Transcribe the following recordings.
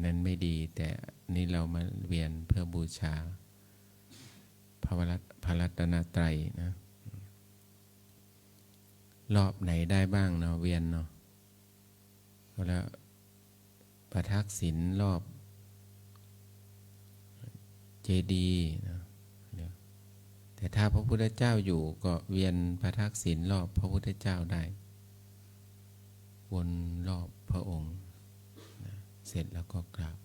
นั้นไม่ดีแต่นี่เรามาเวียนเพื่อบูชาพระรัตนตรัยนะรอบไหนได้บ้างเนาะเวียนเนาะแล้วประทักษิณรอบเจดีย์นะแต่ถ้าพระพุทธเจ้าอยู่ก็เวียนประทักษิณรอบพระพุทธเจ้าได้วนรอบพระองค์นะเสร็จแล้วก็กราบ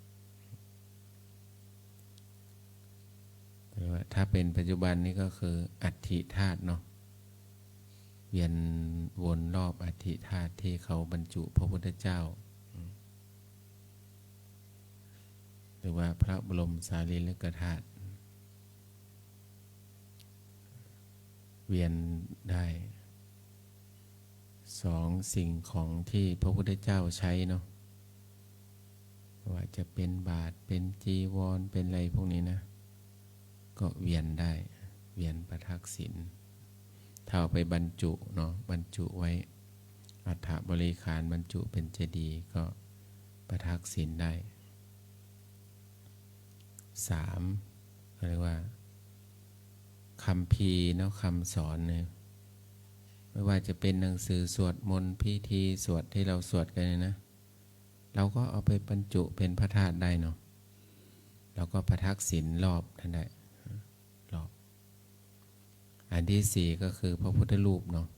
แต่ว่าถ้าเป็นปัจจุบันนี้ก็คืออัฐิธาตุเนาะเวียนวนรอบอัฐิธาตุที่เขาบรรจุพระพุทธเจ้าหรือว่าพระบรมสารีริกธาตุเวียนได้สองสิ่งของที่พระพุทธเจ้าใช้เนาะว่าจะเป็นบาตรเป็นจีวรเป็นอะไรพวกนี้นะก็เวียนได้เวียนประทักษิณถ้าเอาไปบรรจุเนาะบรรจุไว้อัฐบริขารบรรจุเป็นเจดีย์ก็ประทักษิณได้สามเรียกว่าคำพีเนาะคำสอนเนี่ยไม่ว่าจะเป็นหนังสือสวดมนต์พิธีสวดที่เราสวดกันนะเราก็เอาไปบรรจุเป็นพระธาตุได้เนาะเราก็ประทักษิณรอบท่านได้รอบอันที่สี่ก็คือพระพุทธรูปเนาะ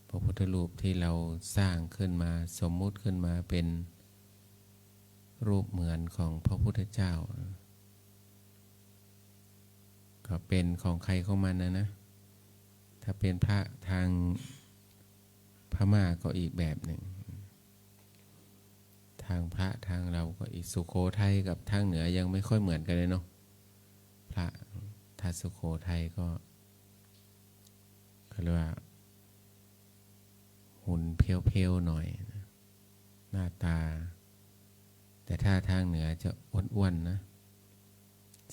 พระพุทธรูปที่เราสร้างขึ้นมาสมมุติขึ้นมาเป็นรูปเหมือนของพระพุทธเจ้าก็เป็นของใครของมันนะถ้าเป็นพระทางพม่าก็อีกแบบหนึ่งทางพระทางเราก็อีกสุโขทัยกับทางเหนือยังไม่ค่อยเหมือนกันเลยเนาะพระถ้าสุโขทัยก็เรียกว่าหุ่นเพียวๆหน่อยหน้าตาแต่ถ้าทางเหนือจะอ้วนๆนะ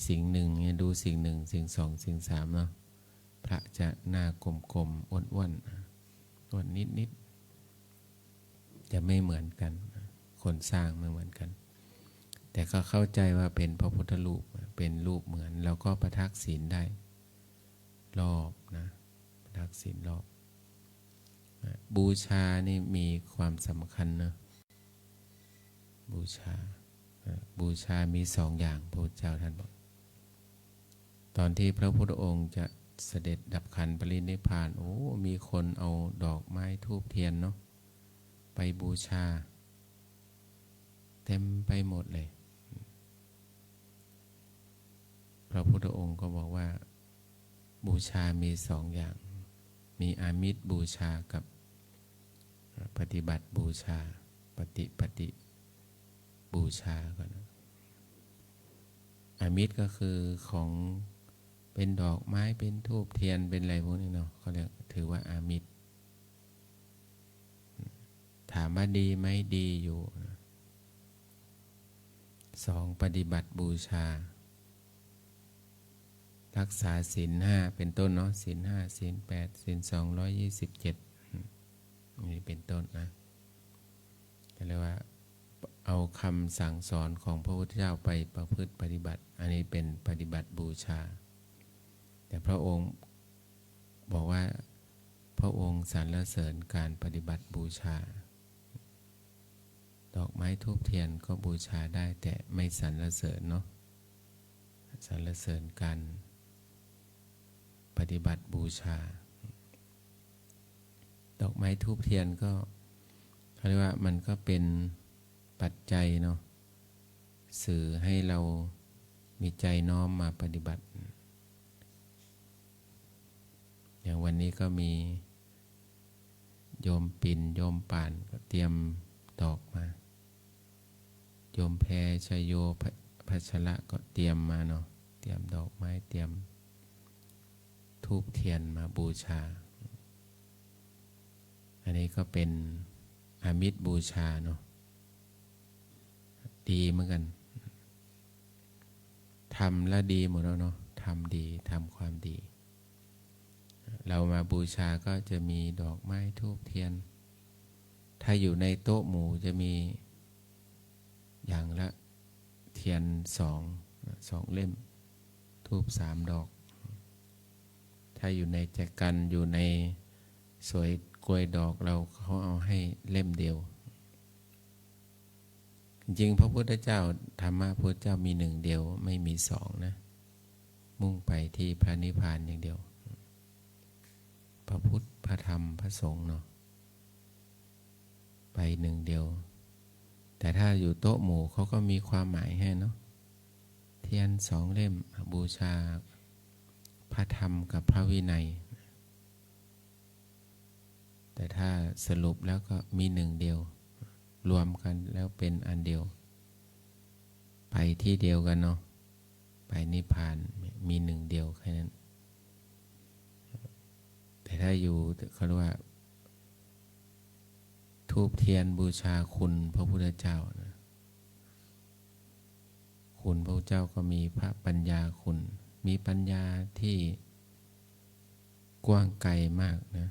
สิ่งหนึ่งเนี่ยดูสิ่งหนึ่งสิ่งสองสิ่งสามเนาะพระจะหน้ากลมๆอ้วนๆอ้วนนิดๆจะไม่เหมือนกันคนสร้างไม่เหมือนกันแต่ก็เข้าใจว่าเป็นพระพุทธรูปเป็นรูปเหมือนเราก็ประทักษิณได้รอบนะประทักษิณรอบบูชานี่มีความสำคัญนะบูชามีสองอย่างพระพุทธเจ้าท่านบอกตอนที่พระพุทธองค์จะเสด็จดับขันธ์ปรินิพพานโอ้มีคนเอาดอกไม้ธูปเทียนเนาะไปบูชาเต็มไปหมดเลยพระพุทธองค์ก็บอกว่าบูชามีสองอย่างมีอามิสบูชากับปฏิบัติบูชาปฏิบูชาก่อนนะอามิสก็คือของเป็นดอกไม้เป็นธูปเทียนเป็นอะไรพวกนี้เนาะเขาเรียกถือว่าอามิสถามว่าดีไหมดีอยู่สองปฏิบัติบูชารักษาศีลห้าเป็นต้นเนาะศีลห้าศีล8ศีล227นี่เป็นต้นนะเรียกว่าเอาคำสั่งสอนของพระพุทธเจ้าไปประพฤติปฏิบัติอันนี้เป็นปฏิบัติบูชาแต่พระองค์บอกว่าพระองค์สรรเสริญการปฏิบัติบูชาดอกไม้ธูปเทียนก็บูชาได้แต่ไม่สรรเสริญเนาะสรรเสริญการปฏิบัติบูชาดอกไม้ธูปเทียนก็เขาเรียกว่ามันก็เป็นปัจจัยเนาะสื่อให้เรามีใจน้อมมาปฏิบัติอย่างวันนี้ก็มีโยมปิ่นโยมป่านก็เตรียมดอกมาโยมแพรชัยโยพัชระก็เตรียมมาเนาะเตรียมดอกไม้เตรียมธูปเทียนมาบูชาอันนี้ก็เป็นอามิสบูชาเนาะดีเหมือนกันทำแล้วดีหมดแล้วเนาะทำดีทำความดีเรามาบูชาก็จะมีดอกไม้ธูปเทียนถ้าอยู่ในโต๊ะหมู่จะมี อย่างละเทียนสองเล่มธูป3 ดอกถ้าอยู่ในแจกันอยู่ในสวยกล้วยดอกเราเขาเอาให้เล่มเดียวจริงๆพระพุทธเจ้าธรรมะพระพุทธเจ้ามี1 เดียวไม่มี2นะมุ่งไปที่พระนิพพานอย่างเดียวพระพุทธพระธรรมพระสงฆ์เนาะไป1 เดียวแต่ถ้าอยู่โต๊ะหมู่เขาก็มีความหมายให้เนาะเทียน2 เล่มบูชาพระธรรมกับพระวินัยแต่ถ้าสรุปแล้วก็มี1 เดียวรวมกันแล้วเป็นอันเดียวไปที่เดียวกันเนาะไปนิพพานมี1 เดียวแค่นั้นแต่ถ้าอยู่เขาเรียกว่าธูปเทียนบูชาคุณพระพุทธเจ้านะคุณพระพุทธเจ้าก็มีพระปัญญาคุณมีปัญญาที่กว้างไกลมากนะ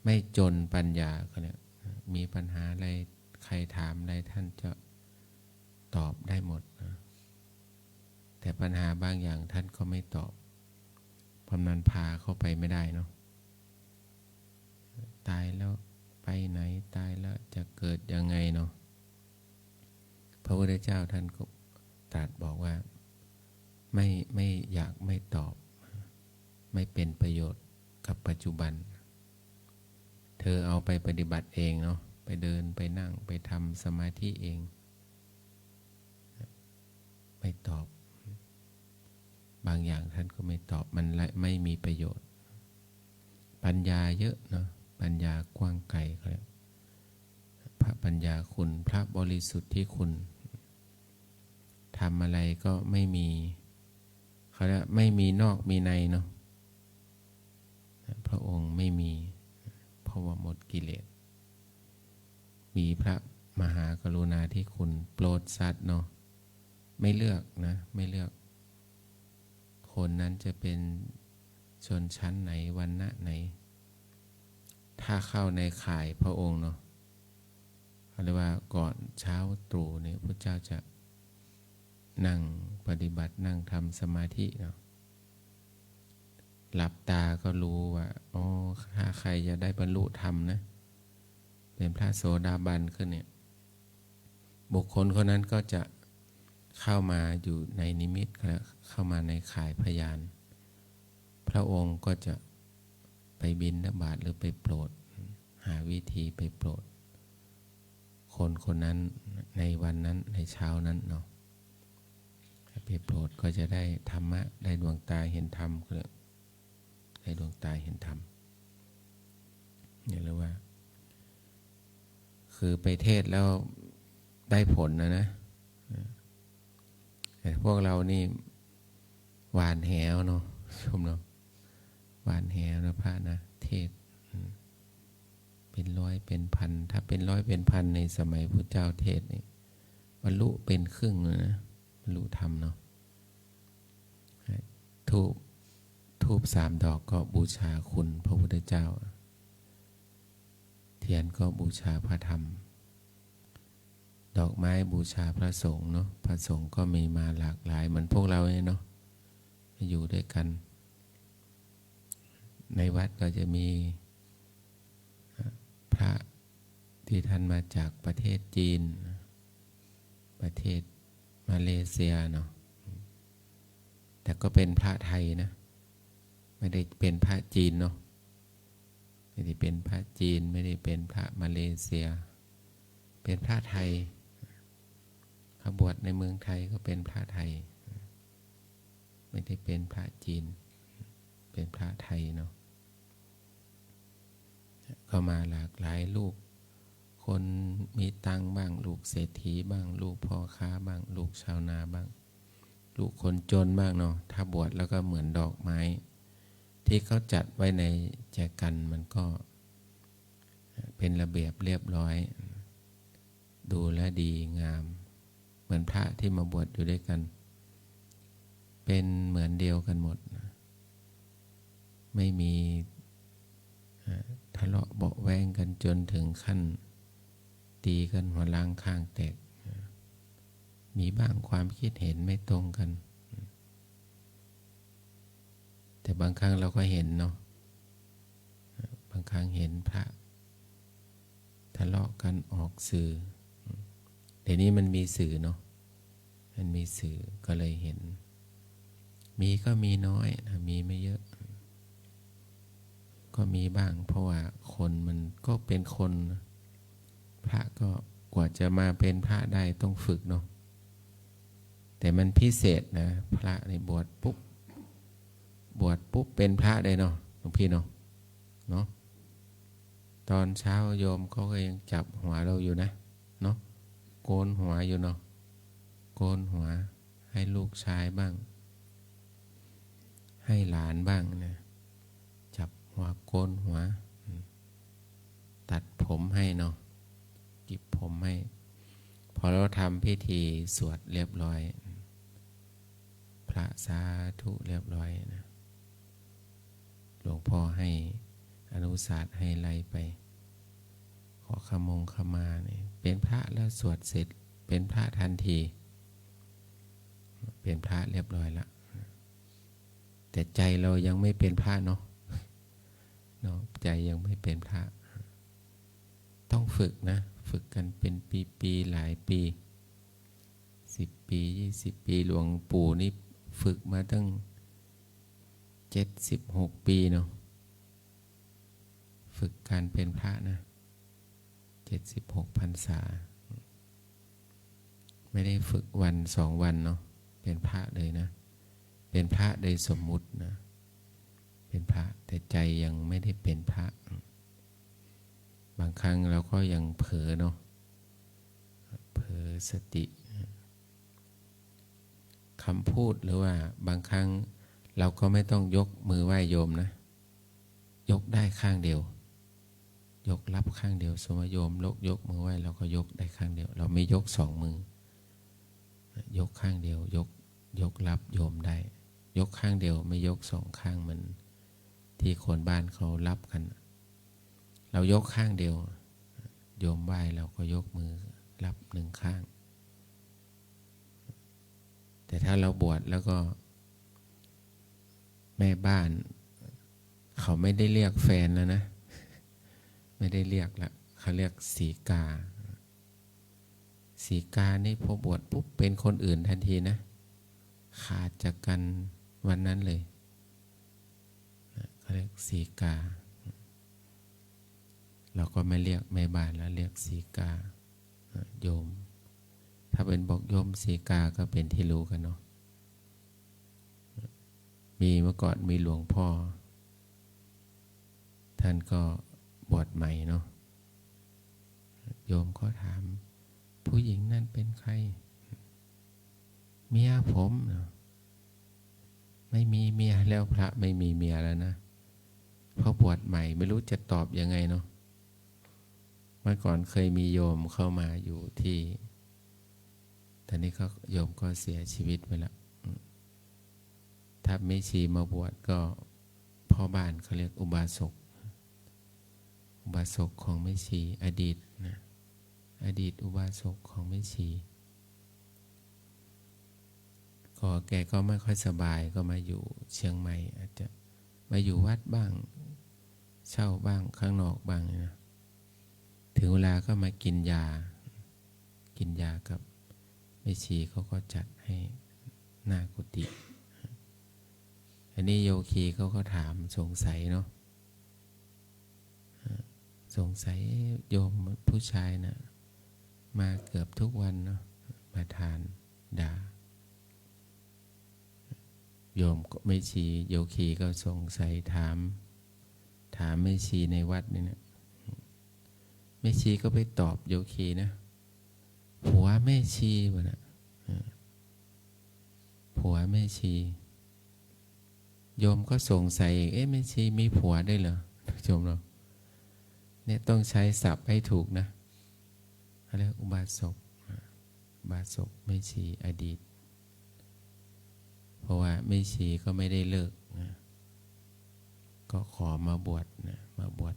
ไม่จนปัญญาก็เนี่ยมีปัญหาอะไรใครถามอะไรท่านจะตอบได้หมดนะแต่ปัญหาบางอย่างท่านก็ไม่ตอบเพราะนั้นพาเข้าไปไม่ได้เนาะตายแล้วไปไหนตายแล้วจะเกิดยังไงเนาะพระพุทธเจ้าท่านก็ตรัสบอกว่าไม่อยากไม่ตอบไม่เป็นประโยชน์กับปัจจุบันเธอเอาไปปฏิบัติเองเนาะไปเดินไปนั่งไปทำสมาธิเองไม่ตอบบางอย่างท่านก็ไม่ตอบมันไม่มีประโยชน์ปัญญาเยอะเนาะปัญญากว้างไกลเขาเรียกพระปัญญาคุณพระบริสุทธิ์ที่คุณทำอะไรก็ไม่มีเขาเรียกไม่มีนอกมีในเนาะพระองค์ไม่มีเพราะว่าหมดกิเลสมีพระมหากรุณาธิคุณโปรดสัตว์เนาะไม่เลือกนะไม่เลือกคนนั้นจะเป็นชนชั้นไหนวรรณะไหนถ้าเข้าในข่ายพระองค์เนาะเขาเรียกว่าก่อนเช้าตรู่เนี่ยพระเจ้าจะนั่งปฏิบัตินั่งทำสมาธิเนาะหลับตาก็รู้ว่าอ๋อถ้าใครจะได้บรรลุธรรมนะเป็นพระโสดาบันขึ้นเนี่ยบุคคลคนนั้นก็จะเข้ามาอยู่ในนิมิตเข้ามาในข่ายพยานพระองค์ก็จะไปบิณฑบาตหรือไปโปรดหาวิธีไปโปรดคนคนนั้นในวันนั้นในเช้านั้นเนาะไปโปรดก็จะได้ธรรมะได้ดวงตาเห็นธรรมได้ดวงตาเห็นธรรมเนี่ยเรียกว่าคือไปเทศแล้วได้ผลนะแต่พวกเรานี่หวานแหวเนาะชมเนาะหวานแหวนะพระนะเทศเป็นร้อยเป็นพันถ้าเป็นร้อยเป็นพันในสมัยพุทธเจ้าเทศนี่บรรลุเป็นครึ่งเลยนะบรรลุธรรมเนาะทูบ3 ดอกก็บูชาคุณพระพุทธเจ้าเทียนก็บูชาพระธรรมดอกไม้บูชาพระสงฆ์เนาะพระสงฆ์ก็มีมาหลากหลายเหมือนพวกเราเนี่ยเนาะอยู่ด้วยกันในวัดก็จะมีพระที่ท่านมาจากประเทศจีนประเทศมาเลเซียเนาะแต่ก็เป็นพระไทยนะไม่ได้เป็นพระจีนเนาะไม่ได้เป็นพระจีนไม่ได้เป็นพระมาเลเซียเป็นพระไทยขบวชในเมืองไทยก็เป็นพระไทยไม่ได้เป็นพระจีนเป็นพระไทยเนาะก็มาหลากหลายลูกคนมีตังบ้างลูกเศรษฐีบ้างลูกพ่อค้าบ้างลูกชาวนาบ้างลูกคนจนบ้างเนาะถ้าบวชแล้วก็เหมือนดอกไม้ที่เขาจัดไว้ในแจกันมันก็เป็นระเบียบเรียบร้อยดูแลดีงามเหมือนพระที่มาบวชอยู่ด้วยกันเป็นเหมือนเดียวกันหมดไม่มีทะเลาะเบาะแว้งกันจนถึงขั้นตีกันหัวล้างข้างแตก มีบ้างความคิดเห็นไม่ตรงกันแต่บางครั้งเราก็เห็นเนาะบางครั้งเห็นพระทะเลาะกันออกสื่อเดี๋ยวนี้มันมีสื่อเนาะมันมีสื่อก็เลยเห็นมีก็มีน้อยนะมีไม่เยอะก็มีบ้างเพราะว่าคนมันก็เป็นคนพระก็กว่าจะมาเป็นพระได้ต้องฝึกเนาะแต่มันพิเศษนะพระในบวชปุ๊บเป็นพระได้เนาะหลวงพี่เนาะตอนเช้าโยมเขาก็ยังจับหัวเราอยู่นะเนาะโกนหัวอยู่เนาะโกนหัวให้ลูกชายบ้างให้หลานบ้างนะจับหัวโกนหัวตัดผมให้เนาะกิบผมให้พอเราทำพิธีสวดเรียบร้อยพระสาธุเรียบร้อยนะหลวงพ่อให้อนุสาสน์ให้ไล่ไปขอขมาเนี่ยเป็นพระแล้วสวดเสร็จเป็นพระทันทีเป็นพระเรียบร้อยแล้วแต่ใจเรายังไม่เป็นพระเนาะใจยังไม่เป็นพระต้องฝึกนะฝึกกันเป็นปีหลายปี10 ปี20 ปีหลวงปู่นี่ฝึกมาตั้ง76 ปีเนาะฝึกการเป็นพระนะ76 พรรษาไม่ได้ฝึกวัน2 วันเนาะเป็นพระเลยนะเป็นพระโดยสมมุตินะเป็นพระแต่ใจยังไม่ได้เป็นพระบางครั้งเราก็ยังเผลอเนาะเผลอสติคำพูดหรือว่าบางครั้งเราก็ไม่ต้องยกมือไหว้โยมนะยกได้ข้างเดียวยกรับข้างเดียวสมมติโยมยกมือไหว้เราก็ยกได้ข้างเดียวเราไม่ยก2 มือยกข้างเดียวยกรับโยมได้ยกข้างเดียวไม่ยก2 ข้างมันที่คนบ้านเขารับกันเรายกข้างเดียวโยมไหว้เราก็ยกมือรับ1 ข้างแต่ถ้าเราบวชแล้วก็แม่บ้านเขาไม่ได้เรียกแฟนแล้วนะไม่ได้เรียกละเขาเรียกสีกานี่พอบวชปุ๊บเป็นคนอื่นทันทีนะขาดจากกันวันนั้นเลยเขาเรียกสีกาเราก็ไม่เรียกแม่บ้านแล้วเรียกสีกาโยมถ้าเป็นบอกโยมสีกาก็เป็นที่รู้กันเนาะมีเมื่อก่อนมีหลวงพ่อท่านก็บวชใหม่เนาะโยมก็ถามผู้หญิงนั่นเป็นใครเมียผมเนาะไม่มีเมียแล้วพระไม่มีเมียแล้วนะพอบวชใหม่ไม่รู้จะตอบยังไงเนาะเมื่อก่อนเคยมีโยมเข้ามาอยู่ที่ตอนนี้ก็โยมก็เสียชีวิตไปแล้วถ้าไม่ชีมาบวชก็พ่อบ้านเขาเรียกอุบาสกของแม่ชีอดีตนะอดีตอุบาสกของแม่ชีก็แกก็ไม่ค่อยสบายก็มาอยู่เชียงใหม่อาจจะมาอยู่วัดบ้างเช่าบ้างข้างนอกบ้างนะถึงเวลาก็มากินยากับแม่ชีเขาก็จัดให้หน้ากุฏิอันนี้โยคีเขาก็ถามสงสัยเนาะสงสัยโยมผู้ชายนะมาเกือบทุกวันเนาะมาทานด่าโยมไม่ชีโยคีก็สงสัยถามไม่ชีในวัดนี่นะไม่ชีก็ไปตอบโยคีนะผัวแม่ชีวะนะผัวแม่ชีโยมก็สงสัยแม่ชีมีผัวได้เหรอโยมเราเนี่ยต้องใช้ศัพท์ให้ถูกนะอะไรอุบาสกแม่ชีอดีตเพราะว่าแม่ชีก็ไม่ได้เลิกนะก็ขอมาบวชนะมาบวช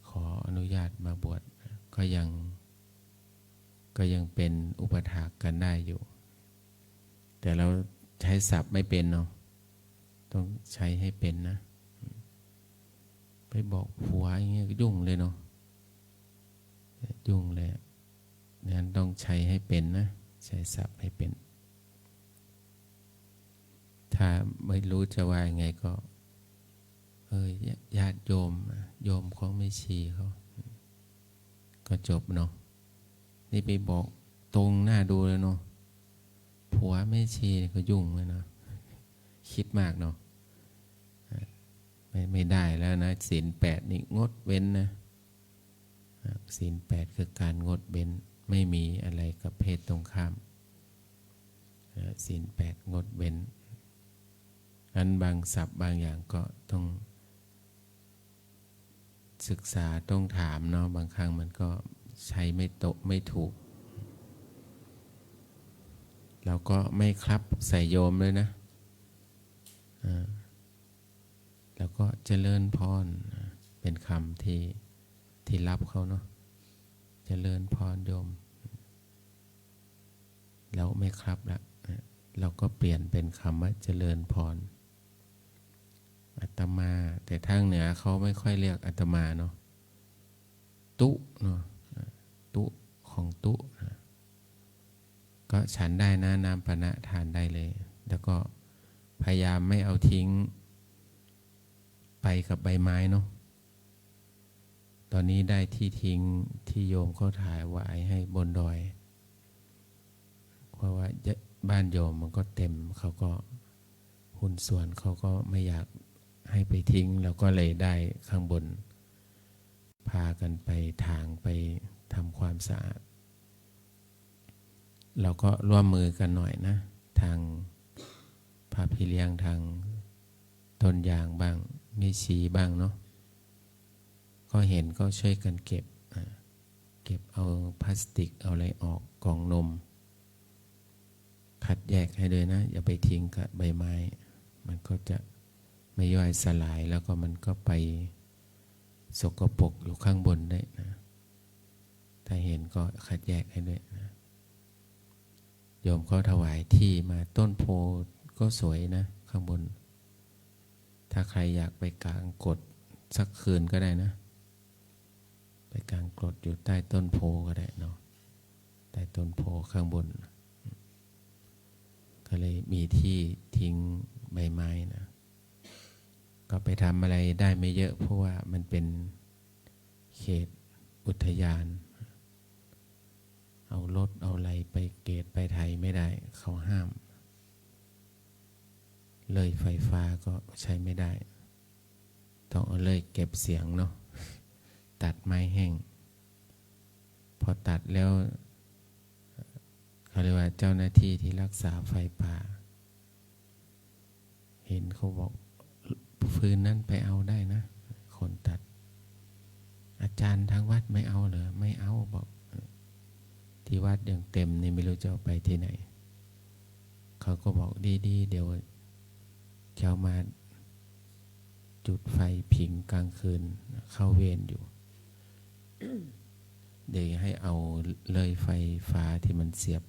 ขออนุญาตมาบวชนะก็ยัง ก็ยังเป็นอุปถากกันได้อยู่แต่เราใช้ศัพท์ไม่เป็นเนาะต้องใช้ให้เป็นนะไปบอกผัวอย่างเงี้ยยุ่งเลยเนาะยุ่งเลยนั้นต้องใช้ให้เป็นนะใช้ศัพท์ให้เป็นถ้าไม่รู้จะว่ายังไงก็ญาติโยมของแม่ชีเขาก็จบเนาะนี่ไปบอกตรงหน้าดูเลยเนาะผัวแม่ชีก็ยุ่งเลยเนาะคิดมากเนาะไม่ได้แล้วนะศีล 8นี่งดเว้นนะศีล 8คือการงดเว้นไม่มีอะไรกับเพศตรงข้ามศีล 8งดเว้นอันบางศัพท์บางอย่างก็ต้องศึกษาต้องถามเนาะบางครั้งมันก็ใช้ไม่ถูกเราก็ไม่ครับใส่โยมเลยนะแล้วก็เจริญพรเป็นคำที่รับเขาเนาะเจริญพรโยมแล้วไม่ครับละเราก็เปลี่ยนเป็นคำว่าเจริญพรอาตมาแต่ทางเหนือเขาไม่ค่อยเรียกอาตมาเนาะตุเนาะตุของตุก็ฉันได้นะน้ำปนะทานได้เลยแล้วก็พยายามไม่เอาทิ้งไปกับใบไม้เนาะตอนนี้ได้ที่ทิ้งที่โยมเขาถ่ายไว้ให้บนดอยเพราะว่าบ้านโยมมันก็เต็มเขาก็หุ้นส่วนเขาก็ไม่อยากให้ไปทิ้งเราก็เลยได้ข้างบนพากันไปทางไปทำความสะอาดเราก็ร่วมมือกันหน่อยนะทางพระพี่เลี้ยงทางต้นยางบ้างมีชีบ้างเนาะก็เห็นก็ช่วยกันเก็บเอาพลาสติกเอาอะไรออกกล่องนมคัดแยกให้ด้วยนะอย่าไปทิ้งกับใบไม้มันก็จะไม่ย่อยสลายแล้วก็มันก็ไปสกปรกอยู่ข้างบนได้นะถ้าเห็นก็คัดแยกให้ด้วยนะโยมเขาถวายที่มาต้นโพก็สวยนะข้างบนถ้าใครอยากไปกางกฎสักคืนก็ได้นะไปกางกฎอยู่ใต้ต้นโพก็ได้เนาะใต้ต้นโพข้างบนก็เลยมีที่ทิ้งใบไม้นะก็ไปทำอะไรได้ไม่เยอะเพราะว่ามันเป็นเขตอุทยานเอารถเอาอะไรไปเกตไปไทยไม่ได้เขาห้ามเลยไฟฟ้าก็ใช้ไม่ได้ต้องเอาเลยเก็บเสียงเนาะตัดไม้แห้งพอตัดแล้วเขาเรียกว่าเจ้าหน้าที่ที่รักษาไฟป่าเห็นเขาบอกฟืนนั้นไปเอาได้นะคนตัดอาจารย์ทางวัดไม่เอาเหรอไม่เอาบอกที่วัดยังเต็มนี่ไม่รู้จะเอาไปที่ไหนเขาก็บอกดีๆเดี๋ยวเจ้ามาจุดไฟผิงกลางคืนเข้าเวรอยู่ เดี๋ยวให้เอาเลยไฟฟ้าที่มันเสียบ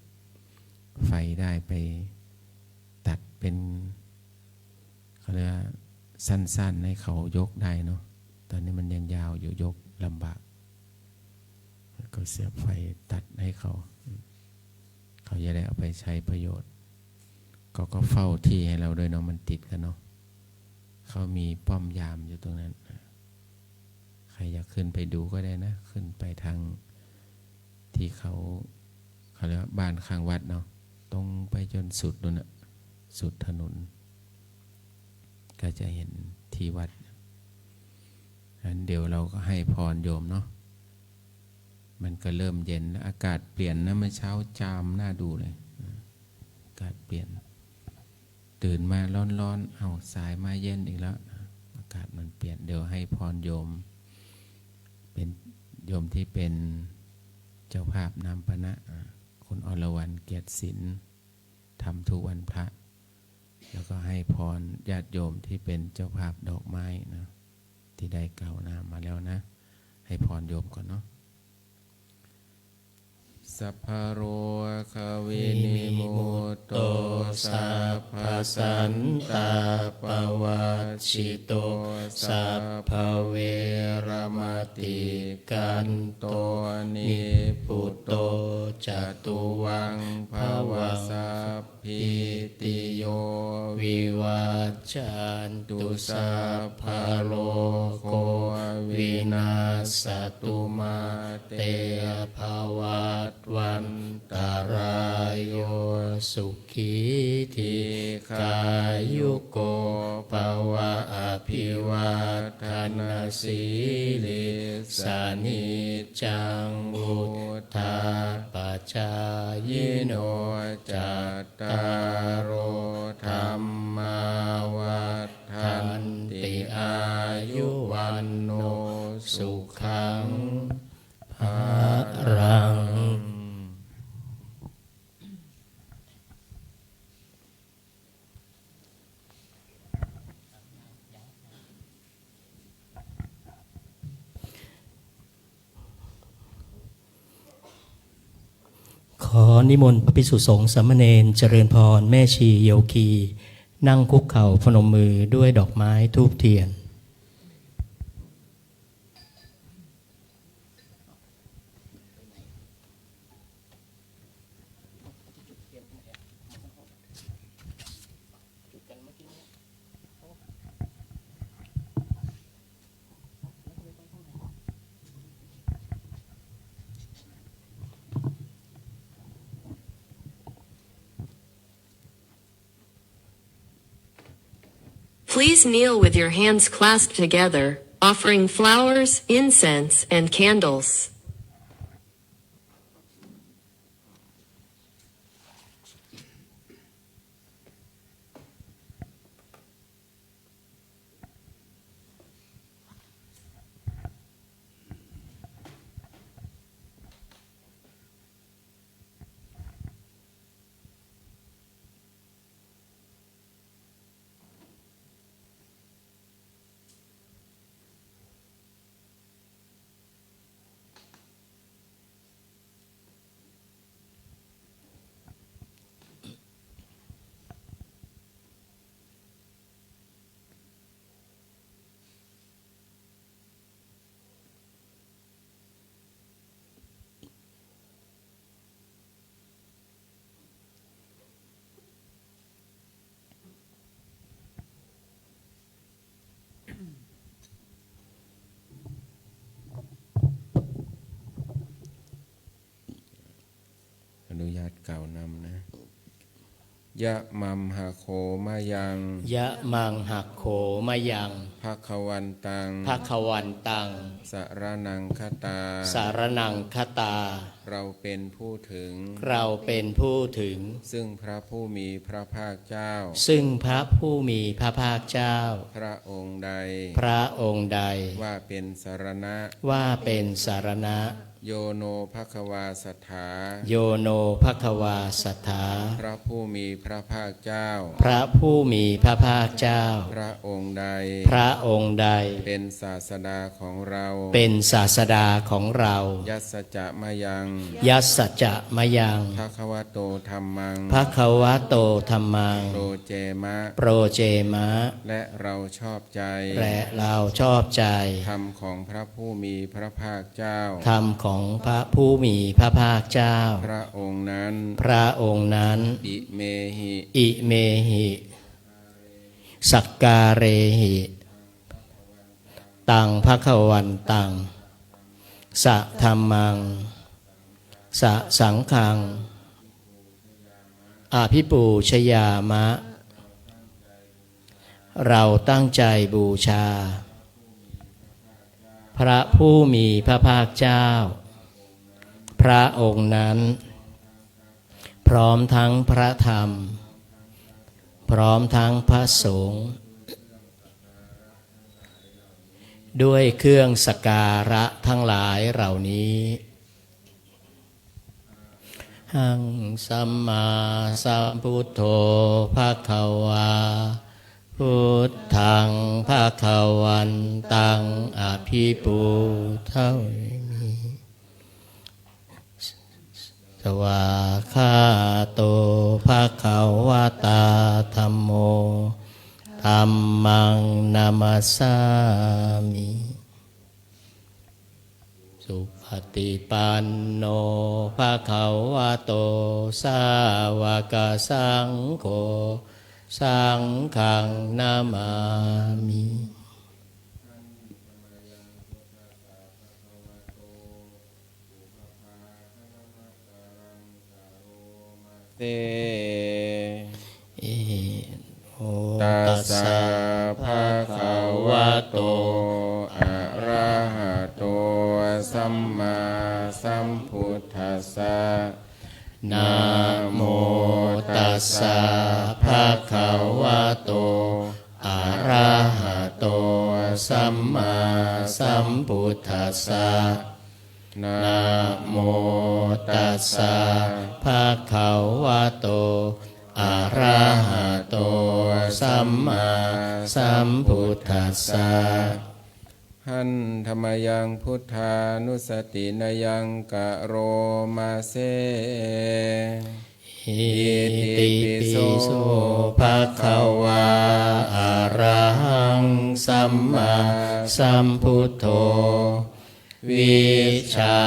ไฟได้ไปตัดเป็นเขาเรียกสั้นๆให้เขายกได้เนาะตอนนี้มันยังยาวอยู่ยกลำบากก็เสียบไฟตัดให้เขาจะได้เอาไปใช้ประโยชน์ก็เฝ้าที่ให้เราด้วยเนาะมันติดกันเนาะเขามีป้อมยามอยู่ตรงนั้นใครอยากขึ้นไปดูก็ได้นะขึ้นไปทางที่เขาเรียกว่าบ้านข้างวัดเนาะตรงไปจนสุดนู่นน่ะสุดถนนก็จะเห็นที่วัดงั้นเดี๋ยวเราก็ให้พรโยมเนาะมันก็เริ่มเย็นอากาศเปลี่ยนนะเมื่อเช้าจามน่าดูเลยอากาศเปลี่ยนตื่นมาร้อนๆเอาสายมาเย็นอีกแล้วอากาศมันเปลี่ยนเดี๋ยวให้พรโยมเป็นโยมที่เป็นเจ้าภาพน้ำปนะคุณอรวรรณเกียรติศิลป์ทำทุกวันพระแล้วก็ให้พรญาติโยมที่เป็นเจ้าภาพดอกไม้นะที่ได้กล่าวนามาแล้วนะให้พรโยมก่อนเนาะส สัพพะโรควินิโมตโตสัพพสันตาปวัชชิโตสัพพเวรมติกันโตนิพุตโตจตุวังภวสัพพิติโยวิวัจจันตุสัพพะโลกโควินาศตุมาเตภวัตวันตรายโยสุขีทีขายุโกภวะอภิวาทนาสีลิสานิจังวุธาปจายโนจัตตารโอธรรมาวัฏันติอายุวันโนสุขังภะลังขอนิมนต์พระภิกษุสงฆ์สามเณรเจริญพรแม่ชีโยคีนั่งคุกเข่าพนมมือด้วยดอกไม้ธูปเทียนPlease kneel with your hands clasped together, offering flowers, incense, and candles.อนุญาตกล่าวนำนะยะมัมหะโคมายัง ยะมังหักโขมายัง ภควันตัง ภควันตัง สรนังคตา สารนังคตา เราเป็นผู้ถึง เราเป็นผู้ถึง ซึ่งพระผู้มีพระภาคเจ้า ซึ่งพระผู้มีพระภาคเจ้า พระองค์ใด พระองค์ใด ว่าเป็นสรณะ ว่าเป็นสารณะ โยโนภควาสถา โยโนภควาสัทธา พระผู้มีพระภาคเจ้า พระผู้มีพระภาคเจ้า พระองค์ใด พระองค์ใด เป็นศาสดาของเรา เป็นศาสดาของเรา ยัสสจะมายัง ยัสสจะมะยัง ภควโตธัมมัง ภควโตธัมมัง โปรเจมะ โปรเจมะ และเราชอบใจ และเราชอบใจ ธรรมของพระผู้มีพระภาคเจ้า ธรรมของพระผู้มีพระภาคเจ้า พระองค์นั้น พระองค์นั้น อิเมหิ อิเมหิสักการเรหิตังภควันตังสะธัมมังสะสังฆังอภิปูชยามะ เราตั้งใจบูชา พระผู้มีพระภาคเจ้า พระองค์นั้น พร้อมทั้งพระธรรม พร้อมทั้งพระสงฆ์ด้วยเครื่องสักการะทั้งหลายเหล่านี้หังสัมมาสัมพุทโธภควาพุทธังภควันตังอภิปูเท่านี้ วาคาโตภะคะวะตาธัมโมธัมมังนามัสสามิสุปฏิปันโนภะคะวะโตสาวกสังโฆสังฆังนามามิ เต อิโอ ตัส ตัส สะ สะ ภะคะวะโตอะระหะโตสัมมาสัมพุทธัสสะ นะโมตัสสะภะคะวะโตอะระหะโตสัมมาสัมพุทธัสสะนะโมตัสสะภะคะวะโตอะระหะโตสัมมาสัมพุทธัสสะ หันธรรมยังพุทธานุสตินยังกะโรมาเซ อิติปิโสภะคะวะอะระหังสัมมาสัมพุทโธวิชา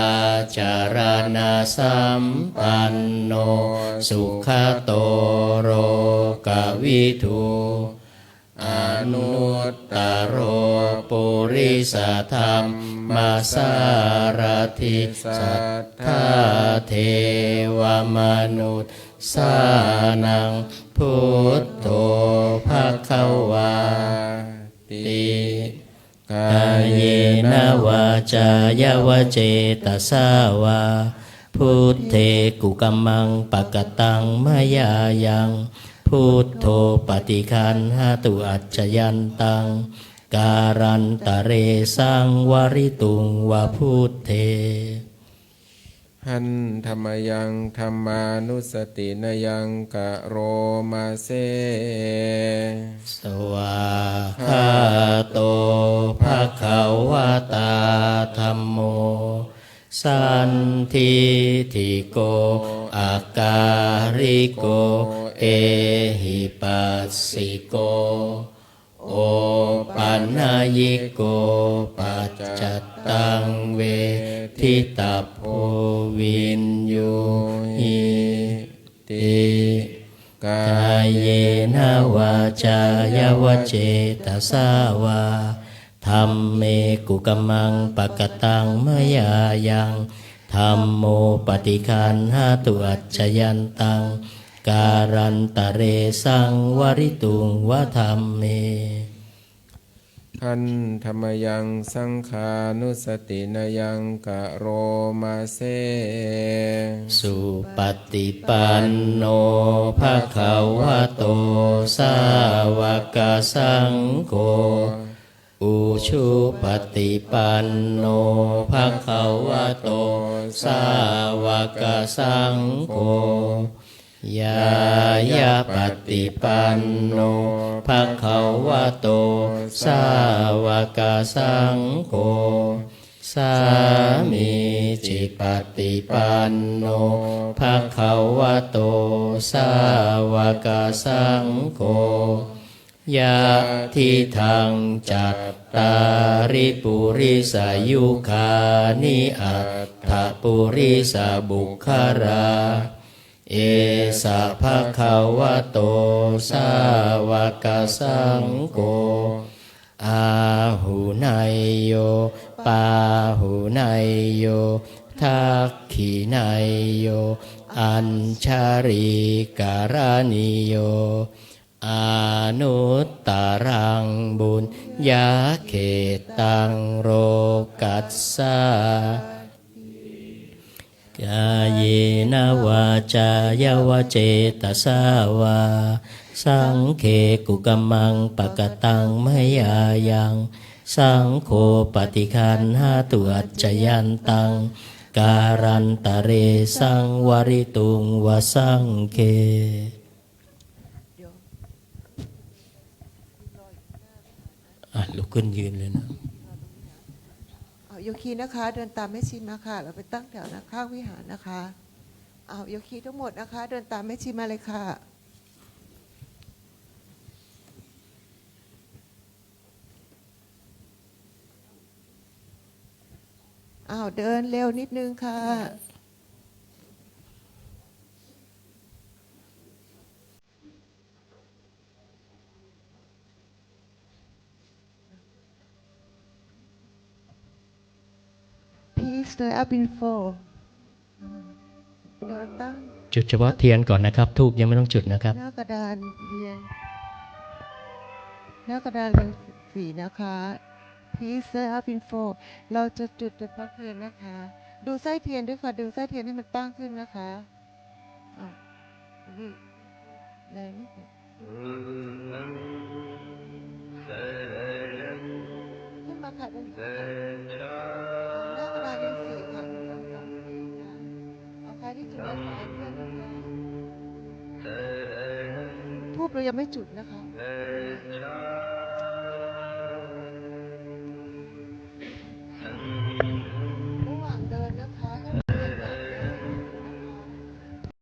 จารณะสัมปันโนสุขโตโรกวิทูอนุตตโรปุริสธรรมมาสารถิสัทธาเทวมนุษย์สานังพุทโธภคะวาติกายเนวาจายวเจตสาวาพุทเทกุกัมมังปะกตังมยายังพุทโธปฏิคันหตุอัจจยันตังการันตะเรสังวริตุงวะพุทเท หันธรรมยังธรรมานุสตินยังกะโรมาเซ สวาคาโตภะคะวะตาธัมโมสันทิฏโกอาการิโกเอหิปัสสิโกโอปัญญิโกปัจจัตตังเวทิตาโพวินโยหิติกายเยนะวาจายวเจตสาวาธัมเมกุกัมมังปะกตังมยายังธัมโมปฏิคันหตุอัจจยันตังการันตะเรสังวริตุงวะธัมเม หันธรรมยังสังขานุสตินยังกะโรมาเซ สุปฏิปันโนภะคะวะโตสาวกสังโฆอุชุปฏิปันโนภะคะวะโตสาวกสังโฆยายาปฏิปันโนภะคะวะโตสาวกสังโฆสามีจิปฏิปันโนภะคะวะโตสาวกสังโฆยะทิทังจัตตาริปุริสายุคานิอัตถปุริสบุคคาราเอสะภะคะวะโตสาวกสังโฆอาหุนายโยปาหุนายโยทักขินายโยอัญชาริการณิโยอนุตตรังบุญญาเขตังโรกัสสากายเนวาจายวเจตสาวาสังเคกุกัมมังปะกตังมยายังสังโฆปฏิคันหตุอัจจยันตังการันตะเรสังวริตุงวสังเค ลุกขึ้นยืนเลยนะ โยคีนะคะเดินตามแม่ชีมาค่ะเราไปตั้งแถวนะข้างวิหารนะคะ โยคีทั้งหมดนะคะ เดินตามแม่ชีมาเลยค่ะเดินเร็วนิดนึงค่ะPeace the up in four เดินตั้ง จุดเฉพาะเทียนก่อนนะครับทูบยังไม่ต้องจุดนะครับ หน้ากระดานเรียนหน้ากระดานเรียงสีนะคะ Peace the up in four เราจะจุดพระเพลิงนะคะ ดูไส้เทียนด้วยค่ะดูไส้เทียนให้มันตั้งขึ้นนะคะแรงนิดหนึ่งขึ้นมาค่ะด้านข้างหน้ากระดานเรียงสีค่ะ1 2 3 4ค่ะเอาใครที่จุดแล้วขอให้เพื่อนนะคะทูบเรายังไม่จุดนะคะระหว่างเดินนะคะถ้าเราเดินแบบเดินไม่จุดนะคะ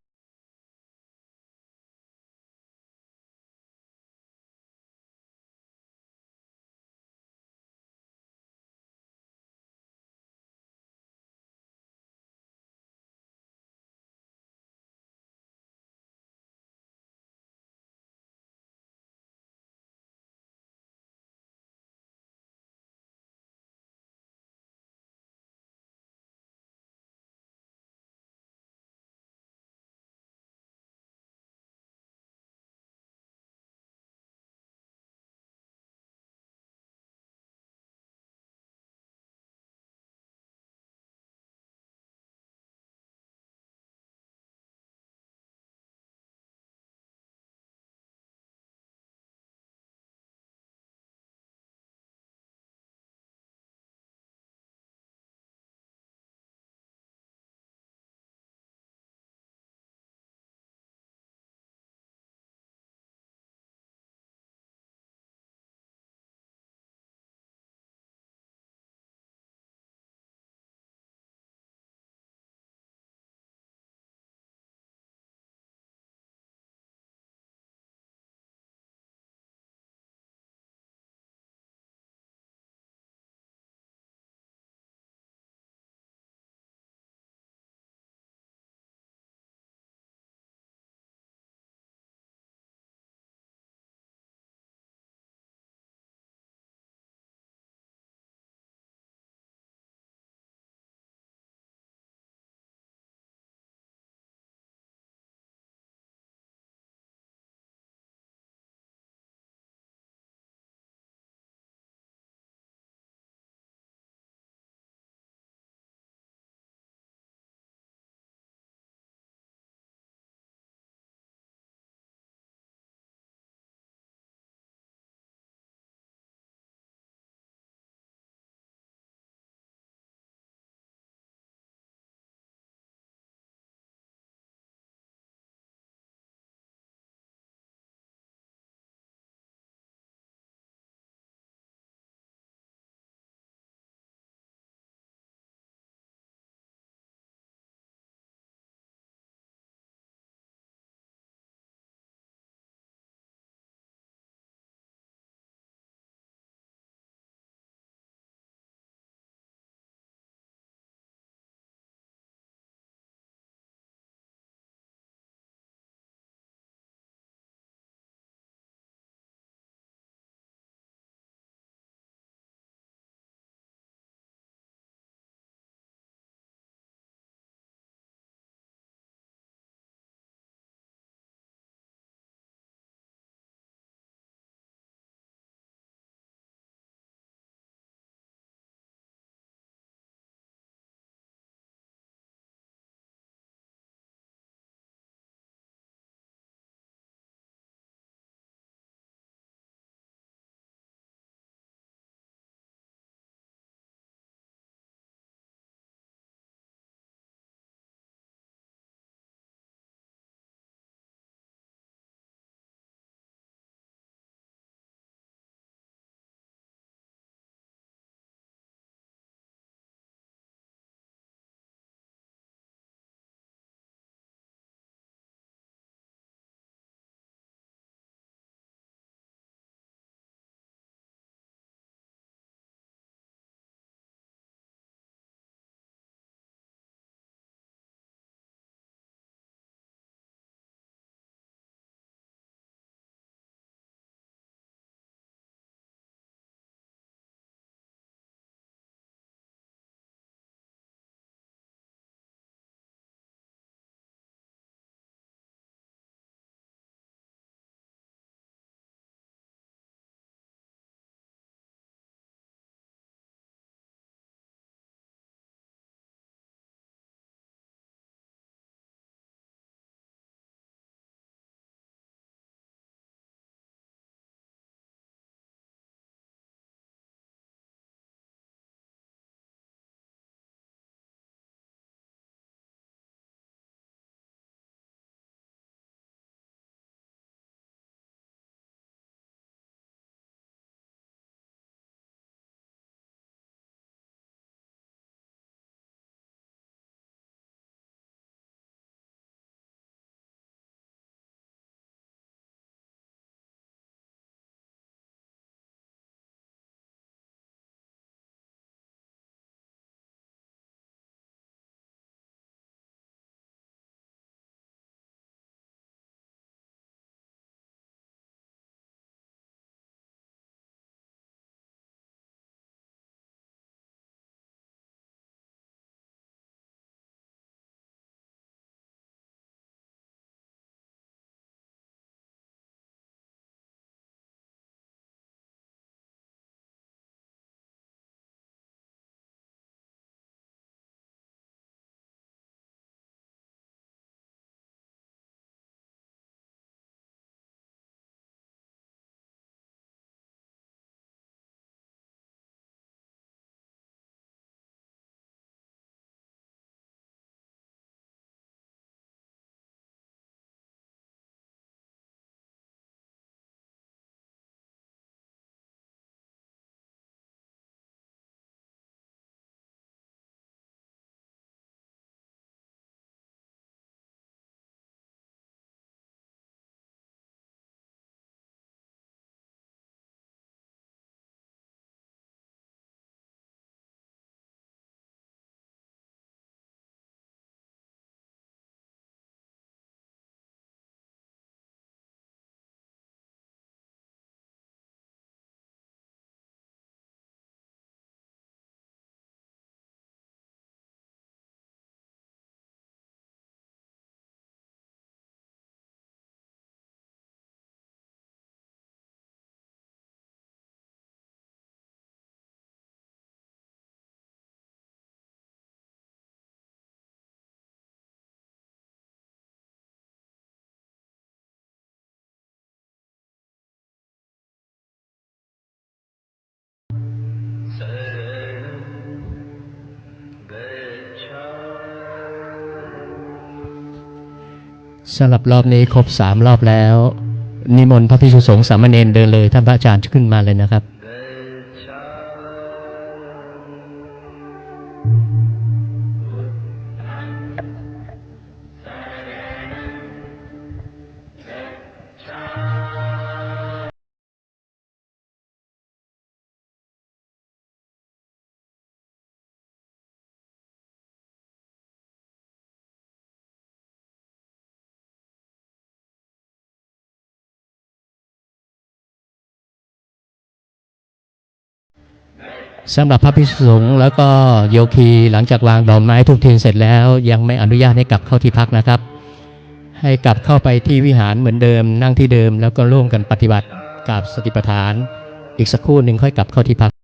สำหรับรอบนี้ครบ3 รอบแล้ว นิมนต์พระภิกษุสงฆ์สามเณรเดินเลยท่านพระอาจารย์ขึ้นมาเลยนะครับ สำหรับพระภิกษุสงฆ์แล้วก็โยคีหลังจากวางดอกไม้ทูบเทียนเสร็จแล้วยังไม่อนุญาตให้กลับเข้าที่พักนะครับ ให้กลับเข้าไปที่วิหารเหมือนเดิมนั่งที่เดิมแล้วก็ร่วมกันปฏิบัติกับสติปัฏฐานอีกสักครู่หนึ่งค่อยกลับเข้าที่พัก